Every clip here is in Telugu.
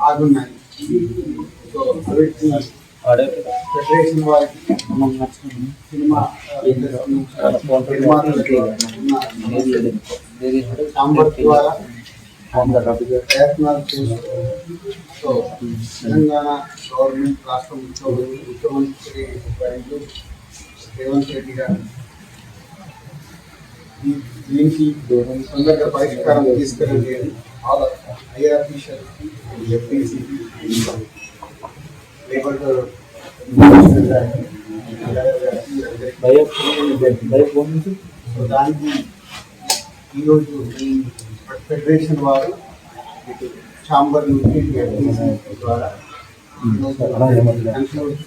ఆగున్నాయి. సో ఫెడరేషన్ వారికి సినిమా ఛాంబర్ ద్వారా ప్రయత్నాలు చేస్తూ సో తెలంగాణ గవర్నమెంట్ రాష్ట్ర ముఖ్యమంత్రి రేవంత్ రెడ్డి గారు దీనికి తొందరగా పరిష్కారం తీసుకురండి అని all higher official FTC labour so దానికి ఈరోజు ఈ ఫెడరేషన్ వారు ఛాంబర్ నుంచి ఎఫ్టీసీ ద్వారా కన్క్లూడ్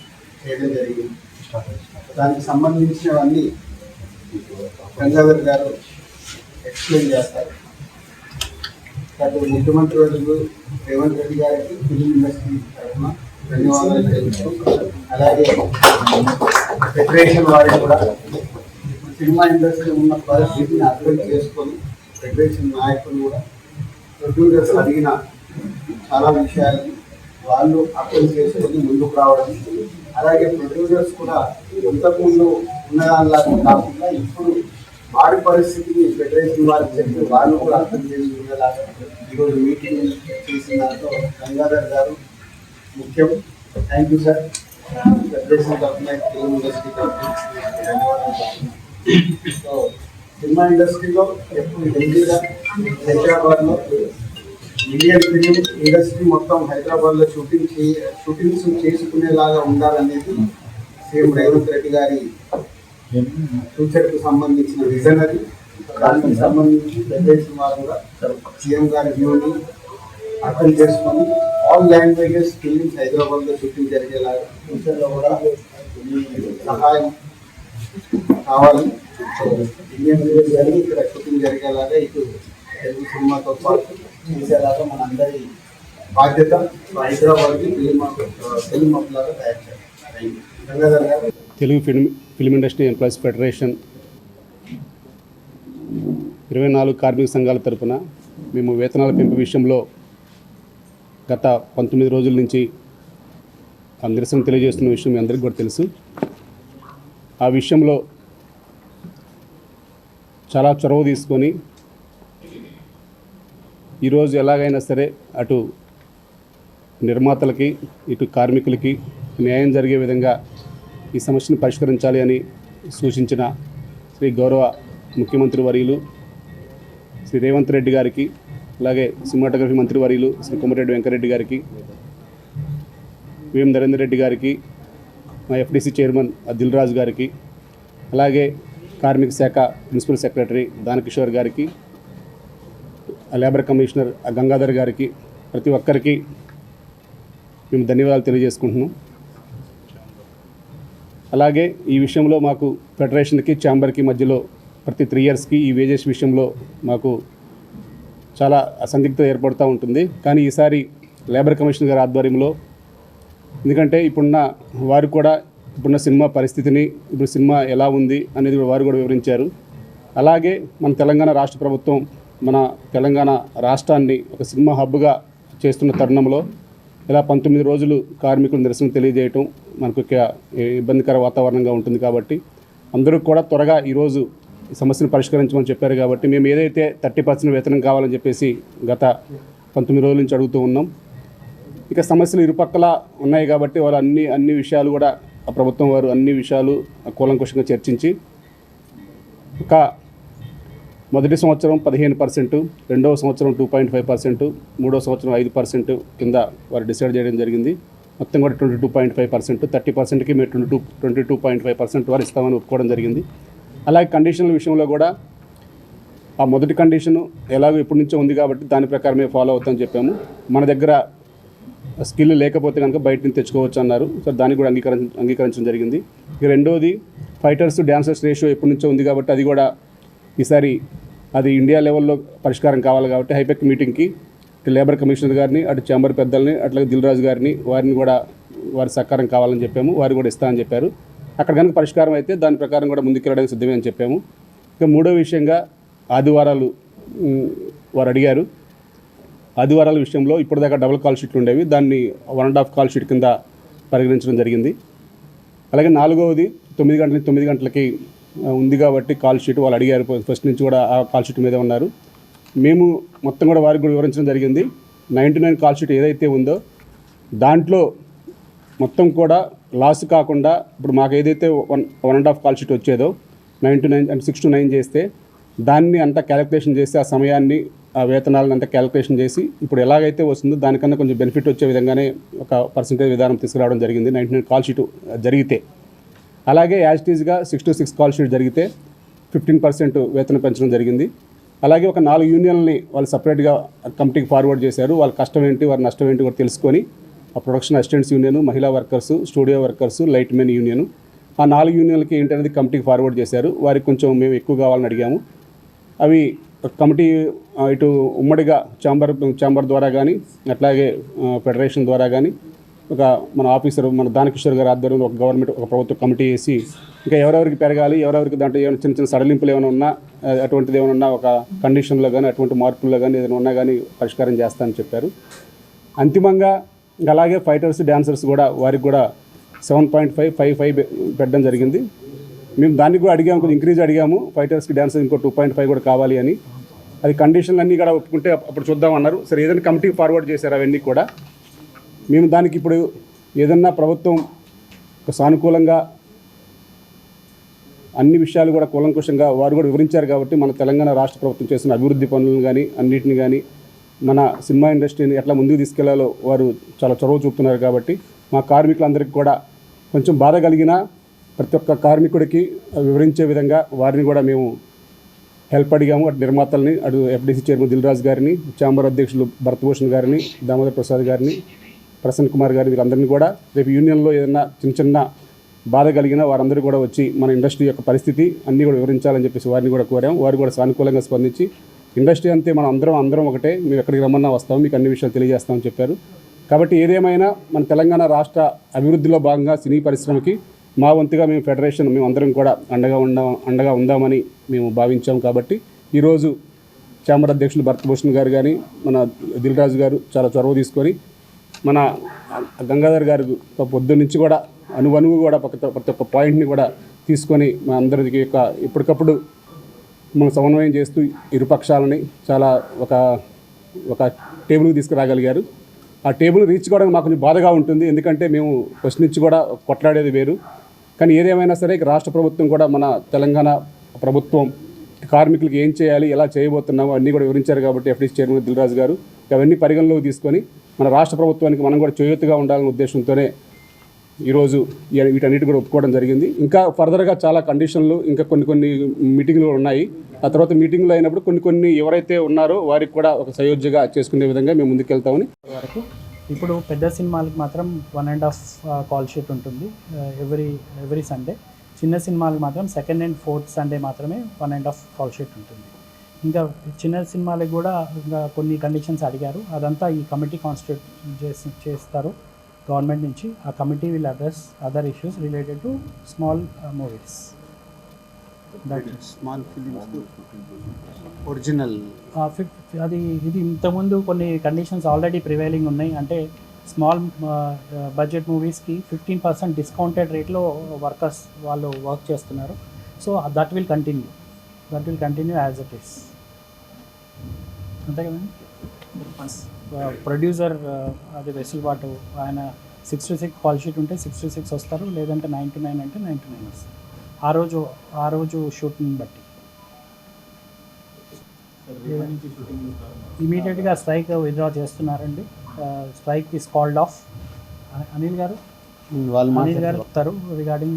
చేయడం జరిగింది. దానికి సంబంధించినవన్నీ గంగాధర్ గారు ఎక్స్ప్లెయిన్ చేస్తారు. ముఖ్యమంత్రి వర్యులు రేవంత్ రెడ్డి గారికి ఫిలిం ఇండస్ట్రీ తరఫున ధన్యవాదాలు తెలుపుతూ, అలాగే ఫెడరేషన్ వారికి కూడా సినిమా ఇండస్ట్రీ ఉన్న పరిస్థితిని అర్థం చేసుకొని ఫెడరేషన్ నాయకులు కూడా ప్రొడ్యూసర్స్ అడిగిన చాలా విషయాలని వాళ్ళు అర్థం చేసుకొని ముందుకు రావడం, అలాగే ప్రొడ్యూసర్స్ కూడా ఇంతకుముందు ఉన్నదానిలాగా కాకుండా ఇప్పుడు వారి పరిస్థితిని ఫెడరేషన్ వారికి చెప్పి వాళ్ళు కూడా అర్థం చేసుకునేలాగా ఈరోజు మీటింగ్ చేసిన దాంట్లో గంగాధర్ గారు ముఖ్యం. Thank you sir. ఫెడరేషన్ తరఫున ఫిల్మ్ ఇండస్ట్రీ తరఫున ధన్యవాదాలు. సో సినిమా ఇండస్ట్రీలో ఎప్పుడు హెల్దీగా హైదరాబాద్లో ఇండియన్ ఫిలిం ఇండస్ట్రీ మొత్తం హైదరాబాద్లో షూటింగ్స్ చేసుకునేలాగా ఉండాలనేది సీఎం రేవంత్ రెడ్డి గారి ఫ్యూచర్కు సంబంధించిన విజన్ అది. దానికి సంబంధించి ఫెడరేషన్ వారు కూడా సీఎం గారి వ్యూని అర్థం చేసుకొని ఆల్ లాంగ్వేజెస్ ఫిలిమ్స్ హైదరాబాద్లో షూటింగ్ జరిగేలాగా ఫ్యూచర్లో కూడా సహాయం కావాలి. సో ఇండియన్ ఫిలిమ్స్ జరిగి ఇక్కడ షూటింగ్ జరిగేలాగా ఇటు తెలుగు సినిమాతో పాటు చేసేలాగా మన అందరి బాధ్యత. హైదరాబాద్కి ఫిలిం హబ్ లాగా తయారు చేయాలి. గంగాధర్ గారు. Telugu film industry employees federation 24 కార్మిక సంఘాల తరపున మేము వేతనాల పెంపు విషయంలో గత 19 రోజుల నుంచి నిరసన తెలియజేస్తున్న విషయం మీ అందరికీ కూడా తెలుసు. ఆ విషయంలో చాలా చొరవ తీసుకొని ఈరోజు ఎలాగైనా సరే అటు నిర్మాతలకి ఇటు కార్మికులకి న్యాయం జరిగే విధంగా ఈ సమస్యను పరిష్కరించాలి అని సూచించిన శ్రీ గౌరవ ముఖ్యమంత్రి వర్యులు శ్రీ రేవంత్ రెడ్డి గారికి, అలాగే సినిమాటోగ్రఫీ మంత్రి వర్యులు శ్రీ కోమటిరెడ్డి వెంకరెడ్డి గారికి, విఎం నరేందర్ రెడ్డి గారికి, మా ఎఫ్డీసీ చైర్మన్ దిల్ రాజు గారికి, అలాగే కార్మిక శాఖ ప్రిన్సిపల్ సెక్రటరీ దానకిషోర్ గారికి, లేబర్ కమిషనర్ గంగాధర్ గారికి, ప్రతి ఒక్కరికి మేము ధన్యవాదాలు తెలియజేసుకుంటున్నాం. అలాగే ఈ విషయంలో మాకు ఫెడరేషన్కి ఛాంబర్కి మధ్యలో ప్రతి 3 ఇయర్స్కి ఈ వేజెస్ విషయంలో మాకు చాలా అసందిగ్ధత ఏర్పడుతూ ఉంటుంది. కానీ ఈసారి లేబర్ కమిషన్ గారి ఆధ్వర్యంలో, ఎందుకంటే ఇప్పుడున్న వారు కూడా ఇప్పుడున్న సినిమా పరిస్థితిని, ఇప్పుడు సినిమా ఎలా ఉంది అనేది వారు కూడా వివరించారు. అలాగే మన తెలంగాణ రాష్ట్ర ప్రభుత్వం మన తెలంగాణ రాష్ట్రాన్ని ఒక సినిమా హబ్గా చేస్తున్న తరుణంలో ఇలా 19 రోజులు కార్మికులు నిరసన తెలియజేయటం మనకు ఇబ్బందికర వాతావరణంగా ఉంటుంది. కాబట్టి అందరూ కూడా త్వరగా ఈరోజు ఈ సమస్యను పరిష్కరించమని చెప్పారు. కాబట్టి మేము ఏదైతే 30% వేతనం కావాలని చెప్పేసి గత 19 రోజుల నుంచి అడుగుతూ ఉన్నాం. ఇక సమస్యలు ఇరుపక్కల ఉన్నాయి కాబట్టి వారు అన్ని విషయాలు కూడా ప్రభుత్వం వారు అన్ని విషయాలు కూలంకుషంగా చర్చించి ఒక మొదటి సంవత్సరం 15%, రెండవ సంవత్సరం 2.5%, మూడో సంవత్సరం 5% కింద వారు డిసైడ్ చేయడం జరిగింది. మొత్తం కూడా 22.5%, 30%కి మేము 22.5% వారు ఇస్తామని ఒప్పుకోవడం జరిగింది. అలాగే కండిషన్ల విషయంలో కూడా ఆ మొదటి కండిషను ఎలాగో ఎప్పటి నుంచో ఉంది కాబట్టి దాని ప్రకారమే ఫాలో అవుతామని చెప్పాము. మన దగ్గర స్కిల్ లేకపోతే కనుక బయట నుంచి తెచ్చుకోవచ్చు అన్నారు. సో దానికి కూడా అంగీకరించడం జరిగింది. ఇక రెండోది ఫైటర్స్ డ్యాన్సర్స్ రేషియో ఎప్పటి నుంచో ఉంది కాబట్టి అది కూడా ఈసారి అది ఇండియా లెవెల్లో పరిష్కారం కావాలి కాబట్టి హైపెక్ మీటింగ్కి లేబర్ కమిషనర్ గారిని, అటు ఛాంబర్ పెద్దల్ని, అట్లాగే దిల్ రాజు గారిని వారిని కూడా వారి సహకారం కావాలని చెప్పాము. వారు కూడా ఇస్తామని చెప్పారు. అక్కడ కనుక పరిష్కారం అయితే దాని ప్రకారం కూడా ముందుకెళ్ళడానికి సిద్ధమే అని చెప్పాము. ఇక మూడో విషయంగా ఆదివారాలు వారు అడిగారు. ఆదివారాల విషయంలో ఇప్పటిదాకా డబుల్ కాల్ షీట్లు ఉండేవి, దాన్ని 1.5 కాల్ షీట్ కింద పరిగణించడం జరిగింది. అలాగే 4వది 9 గంటలకి ఉంది కాబట్టి కాల్ షీట్ వాళ్ళు అడిగారు. ఫస్ట్ నుంచి కూడా ఆ కాల్ షీట్ మీదే ఉన్నారు. మేము మొత్తం కూడా వారికి కూడా వివరించడం జరిగింది. 99 కాల్ షీట్ ఏదైతే ఉందో దాంట్లో మొత్తం కూడా లాస్ కాకుండా ఇప్పుడు మాకు ఏదైతే 1.5 కాల్ షీట్ వచ్చేదో 99 అంటే 6 to 9 చేస్తే దాన్ని అంతా క్యాలిక్యులేషన్ చేసి ఆ సమయాన్ని ఆ వేతనాలను అంతా క్యాలిక్యులేషన్ చేసి ఇప్పుడు ఎలాగైతే వస్తుందో దానికన్నా కొంచెం బెనిఫిట్ వచ్చే విధంగానే ఒక పర్సంటేజ్ విధానం తీసుకురావడం జరిగింది 99 కాల్ షీట్ జరిగితే. అలాగే యాజ్ ఇట్ ఈజ్గా 6 to 6 కాల్ షీట్ జరిగితే 15% వేతనం పెంచడం జరిగింది. అలాగే ఒక 4 యూనియన్లని వాళ్ళు సపరేట్గా కమిటీకి ఫార్వర్డ్ చేశారు. వాళ్ళ కష్టం ఏంటి, వారి నష్టం ఏంటి కూడా తెలుసుకొని ఆ ప్రొడక్షన్ అసిస్టెంట్స్ యూనియన్, మహిళా workers, studio workers, light men union, ఆ 4 యూనియన్లకి ఏంటనేది కమిటీకి ఫార్వర్డ్ చేశారు. వారికి కొంచెం మేము ఎక్కువ కావాలని అడిగాము. అవి కమిటీ ఇటు ఉమ్మడిగా ఛాంబర్ ద్వారా కానీ అట్లాగే ఫెడరేషన్ ద్వారా కానీ ఒక మన ఆఫీసర్ మన దానకిషోర్ గారి ఆధ్వర్యంలో ఒక గవర్నమెంట్ ఒక ప్రభుత్వ కమిటీ వేసి ఇంకా ఎవరెవరికి పెరగాలి, ఎవరెవరికి దాంట్లో ఏమైనా చిన్న చిన్న సడలింపులు ఏమైనా ఉన్నా అటువంటిది ఏమైనా ఉన్నా ఒక కండిషన్లో కానీ అటువంటి మార్పుల్లో కానీ ఏదైనా ఉన్నా కానీ పరిష్కారం చేస్తామని చెప్పారు. అంతిమంగా అలాగే ఫైటర్స్, డాన్సర్స్ కూడా వారికి కూడా 7.55 పెట్టడం జరిగింది. మేము దానికి కూడా అడిగాము, కొంచెం ఇంక్రీజ్ అడిగాము. ఫైటర్స్కి, డాన్సర్స్ ఇంకో 2.5 కూడా కావాలి అని. అది కండిషన్లు అన్నీ కూడా ఒప్పుకుంటే అప్పుడు చూద్దామన్నారు. సరే ఏదైనా కమిటీకి ఫార్వర్డ్ చేశారు అవన్నీ కూడా. మేము దానికి ఇప్పుడు ఏదన్నా ప్రభుత్వం సానుకూలంగా అన్ని విషయాలు కూడా కూలంకుషంగా వారు కూడా వివరించారు కాబట్టి మన తెలంగాణ రాష్ట్ర ప్రభుత్వం చేసిన అభివృద్ధి పనులను కానీ అన్నింటిని కానీ మన సినిమా ఇండస్ట్రీని ఎట్లా ముందుకు తీసుకెళ్లాలో వారు చాలా చొరవ చూపుతున్నారు కాబట్టి మా కార్మికులందరికీ కూడా కొంచెం బాధ కలిగిన ప్రతి ఒక్క కార్మికుడికి వివరించే విధంగా వారిని కూడా మేము హెల్ప్ అడిగాము. అటు నిర్మాతల్ని, అటు ఎఫ్డీసీ చైర్మన్ దిల్రాజు గారిని, ఛాంబర్ అధ్యక్షులు భరతభూషణ్ గారిని, దామోదర్ ప్రసాద్ గారిని, ప్రసన్న కుమార్ గారిని, వీళ్ళందరినీ కూడా రేపు యూనియన్లో ఏదైనా చిన్న బాధ కలిగిన వారందరూ కూడా వచ్చి మన ఇండస్ట్రీ యొక్క పరిస్థితి అన్నీ కూడా వివరించాలని చెప్పేసి వారిని కూడా కోరాము. వారు కూడా సానుకూలంగా స్పందించి ఇండస్ట్రీ అంతే మనం అందరం ఒకటే, మేము ఎక్కడికి రమ్మన్నా వస్తాము, మీకు అన్ని విషయాలు తెలియజేస్తామని చెప్పారు. కాబట్టి ఏదేమైనా మన తెలంగాణ రాష్ట్ర అభివృద్ధిలో భాగంగా సినీ పరిశ్రమకి మా వంతుగా మేము ఫెడరేషన్ మేము అందరం కూడా అండగా ఉందామని మేము భావించాం. కాబట్టి ఈరోజు ఛాంబర్ అధ్యక్షులు భరతభూషణ్ గారు కానీ మన దిల్రాజు గారు చాలా చొరవ తీసుకొని మన గంగాధర్ గారు పొద్దున్న నుంచి కూడా అనువు కూడా ప్రతి ఒక్క పాయింట్ని కూడా తీసుకొని మా అందరికి యొక్క ఎప్పటికప్పుడు మనం సమన్వయం చేస్తూ ఇరుపక్షాలని చాలా ఒక టేబుల్కి తీసుకురాగలిగారు. ఆ టేబుల్ రీచ్ కూడా మాకు కొంచెం బాధగా ఉంటుంది, ఎందుకంటే మేము ఫస్ట్ నుంచి కూడా కొట్లాడేది వేరు. కానీ ఏదేమైనా సరే రాష్ట్ర ప్రభుత్వం కూడా మన తెలంగాణ ప్రభుత్వం కార్మికులకు ఏం చేయాలి, ఎలా చేయబోతున్నామో అన్నీ కూడా వివరించారు. కాబట్టి ఎఫ్డీసీ చైర్మన్ దిల్రాజు గారు అవన్నీ పరిగణలోకి తీసుకొని మన రాష్ట్ర ప్రభుత్వానికి మనం కూడా చేయూతగా ఉండాలనే ఉద్దేశంతోనే ఈరోజు వీటన్నిటి కూడా ఒప్పుకోవడం జరిగింది. ఇంకా ఫర్దర్గా చాలా కండిషన్లు ఇంకా కొన్ని మీటింగ్లు ఉన్నాయి. ఆ తర్వాత మీటింగ్లు అయినప్పుడు కొన్ని ఎవరైతే ఉన్నారో వారికి కూడా ఒక సయోధ్యగా చేసుకునే విధంగా మేము ముందుకెళ్తామని. వరకు ఇప్పుడు పెద్ద సినిమాలకు మాత్రం 1.5 కాల్ షీట్ ఉంటుంది ఎవ్రీ సండే. చిన్న సినిమాలకు మాత్రం సెకండ్ అండ్ ఫోర్త్ సండే మాత్రమే 1.5 కాల్ షీట్ ఉంటుంది. ఇంకా చిన్న సినిమాలకు కూడా ఇంకా కొన్ని కండిషన్స్ అడిగారు. అదంతా ఈ కమిటీ కాన్స్టిట్యూట్ చేస్తారు గవర్నమెంట్ నుంచి. ఆ committee will address other issues related to small movies. Small films original ఇది ఇంతకుముందు కొన్ని కండిషన్స్ ఆల్రెడీ ప్రివైలింగ్ ఉన్నాయి. అంటే స్మాల్ బడ్జెట్ మూవీస్కి 15% డిస్కౌంటెడ్ రేట్లో వర్కర్స్ వాళ్ళు వర్క్ చేస్తున్నారు. So that will continue as it is. అంతే కదండి. ప్రొడ్యూసర్ అది వెసులుబాటు, ఆయన 6 to 6 కాల్ షీట్ ఉంటే 6 to 6 వస్తారు, లేదంటే 9 to 9 అంటే 9 to 9 వస్తారు. ఆ రోజు షూటింగ్ బట్టి ఇమీడియట్గా స్ట్రైక్ విత్డ్రా చేస్తున్నారండి. Strike is called of. Anil గారు చెప్తారు రిగార్డింగ్.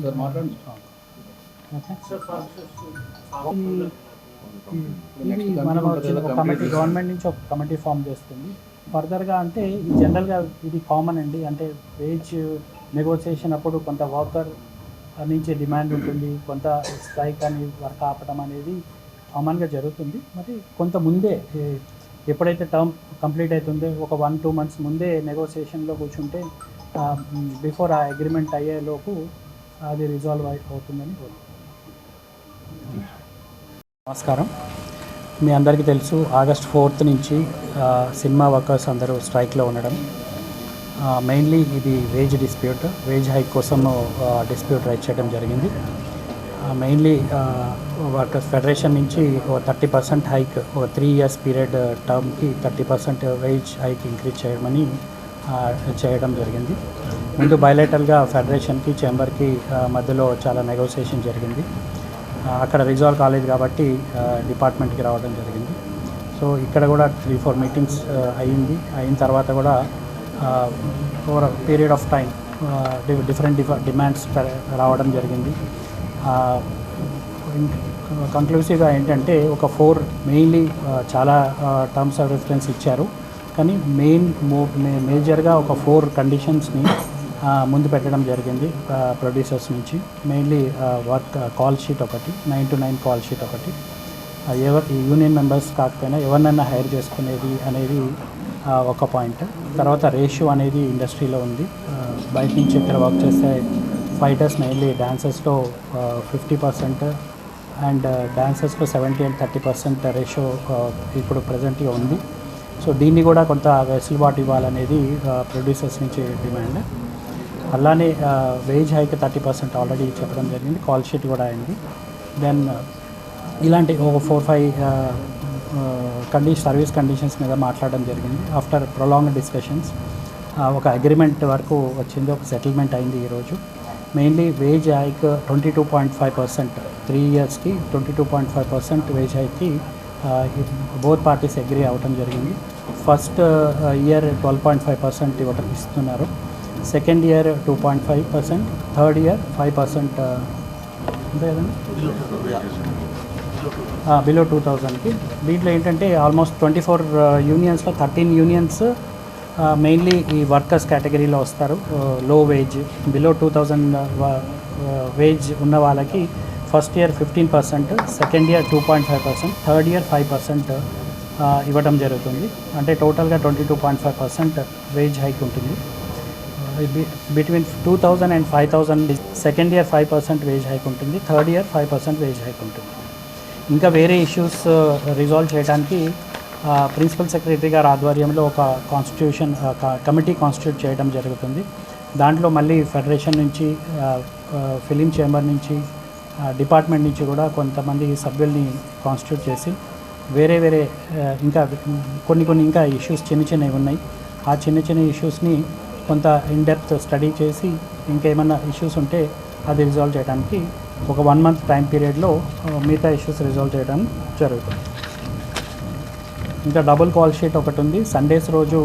మనం ఒక కమిటీ గవర్నమెంట్ నుంచి ఒక కమిటీ ఫామ్ చేస్తుంది. ఫర్దర్గా అంటే జనరల్గా ఇది కామన్ అండి. అంటే వేజ్ నెగోసియేషన్ అప్పుడు కొంత వర్కర్ నుంచి డిమాండ్ ఉంటుంది, కొంత స్ట్రైక్ అని వర్క్ ఆపడం అనేది కామన్గా జరుగుతుంది. మరి కొంత ముందే ఎప్పుడైతే టర్మ్ కంప్లీట్ అవుతుందో ఒక 1-2 months ముందే నెగోసియేషన్లో కూర్చుంటే బిఫోర్ ఆ అగ్రిమెంట్ అయ్యేలోపు అది రిజాల్వ్ అవుతుందని కోరుకుంటున్నాను. నమస్కారం. మీ అందరికీ తెలుసు ఆగస్ట్ 4th నుంచి సినిమా వర్కర్స్ అందరూ స్ట్రైక్లో ఉండడం. మెయిన్లీ ఇది వేజ్ హైక్ కోసం డిస్ప్యూట్ రైజ్ చేయడం జరిగింది. మెయిన్లీ వర్కర్స్ ఫెడరేషన్ నుంచి 30% హైక్ 3 years పీరియడ్ టర్మ్కి 30% వేజ్ హైక్ ఇంక్రీజ్ చేయడం జరిగింది. ముందు బయలేటర్గా ఫెడరేషన్కి చేంబర్కి మధ్యలో చాలా నెగోసియేషన్ జరిగింది. అక్కడ రిజాల్వ్ కాలేదు కాబట్టి డిపార్ట్మెంట్కి రావడం జరిగింది. సో ఇక్కడ కూడా 3-4 మీటింగ్స్ అయిన తర్వాత కూడా over period of time different demands రావడం జరిగింది. కంక్లూసివ్గా ఏంటంటే ఒక 4 మెయిన్లీ చాలా టర్మ్స్ ఆఫ్ రిఫరెన్స్ ఇచ్చారు, కానీ మేజర్గా ఒక 4 కండిషన్స్ని ముందు పెట్టడం జరిగింది ప్రొడ్యూసర్స్ నుంచి. మెయిన్లీ వర్క్ కాల్ షీట్ ఒకటి, 9 to 9 కాల్ షీట్ ఒకటి, యూనియన్ మెంబర్స్ కాకపోయినా ఎవరినైనా హైర్ చేసుకునేది అనేది ఒక పాయింట్. తర్వాత రేషియో అనేది ఇండస్ట్రీలో ఉంది. బయట నుంచి ఇక్కడ వర్క్ చేసే ఫైటర్స్ మెయిన్లీ డాన్సర్స్లో 50% అండ్ డాన్సర్స్లో 70 and 30% రేషియో ఇప్పుడు ప్రజెంట్గా ఉంది. సో దీన్ని కూడా కొంత వెసులుబాటు ఇవ్వాలనేది ప్రొడ్యూసర్స్ నుంచి డిమాండ్. అలానే వేజ్ హైక్ 30% ఆల్రెడీ చెప్పడం జరిగింది, కాల్ షీట్ కూడా అయింది. దెన్ ఇలాంటి ఒక 4-5 సర్వీస్ కండిషన్స్ మీద మాట్లాడడం జరిగింది. ఆఫ్టర్ ప్రొలాంగ్ డిస్కషన్స్ ఒక అగ్రిమెంట్ వరకు వచ్చింది, ఒక సెటిల్మెంట్ అయింది ఈరోజు. మెయిన్లీ వేజ్ హైక్ 22.5%, 3 yearsకి 22.5% వేజ్ హైక్కి బోత్ పార్టీస్ అగ్రీ అవ్వటం జరిగింది. ఫస్ట్ ఇయర్ 12.5% ఇస్తున్నారు, సెకండ్ ఇయర్ 2.5%, థర్డ్ ఇయర్ 5% అంతే కదండి, బిలో 2000కి. దీంట్లో ఏంటంటే ఆల్మోస్ట్ 24 యూనియన్స్లో 13 యూనియన్స్ మెయిన్లీ ఈ వర్కర్స్ కేటగిరీలో వస్తారు. లో వేజ్ బిలో 2000 వేజ్ ఉన్న వాళ్ళకి first year 15%, second year 2.5%, third year 5% ఇవ్వడం జరుగుతుంది. అంటే టోటల్గా 22.5% వేజ్ హైక్ ఉంటుంది. Between 2000 and 5000 second year 5% wage hike ఉంటుంది, థర్డ్ ఇయర్ 5% వేజ్ హైక్ ఉంటుంది. ఇంకా వేరే ఇష్యూస్ రిజాల్వ్ చేయడానికి ప్రిన్సిపల్ సెక్రటరీ గారి ఆధ్వర్యంలో ఒక కమిటీ కాన్స్టిట్యూట్ చేయడం జరుగుతుంది. దాంట్లో మళ్ళీ ఫెడరేషన్ నుంచి, ఫిలిం చేంబర్ నుంచి, డిపార్ట్మెంట్ నుంచి కూడా కొంతమంది సభ్యుల్ని కాన్స్టిట్యూట్ చేసి వేరే ఇంకా కొన్ని ఇంకా ఇష్యూస్ చిన్నవి ఉన్నాయి. ఆ చిన్న ఇష్యూస్ని కొంత ఇన్డెప్త్ స్టడీ చేసి ఇంకేమైనా ఇష్యూస్ ఉంటే అది రిజాల్వ్ చేయడానికి ఒక 1 month టైం పీరియడ్లో మిగతా ఇష్యూస్ రిజాల్వ్ చేయడం జరుగుతుంది. ఇంకా డబుల్ కాల్ షీట్ ఒకటి ఉంది. సండేస్ రోజు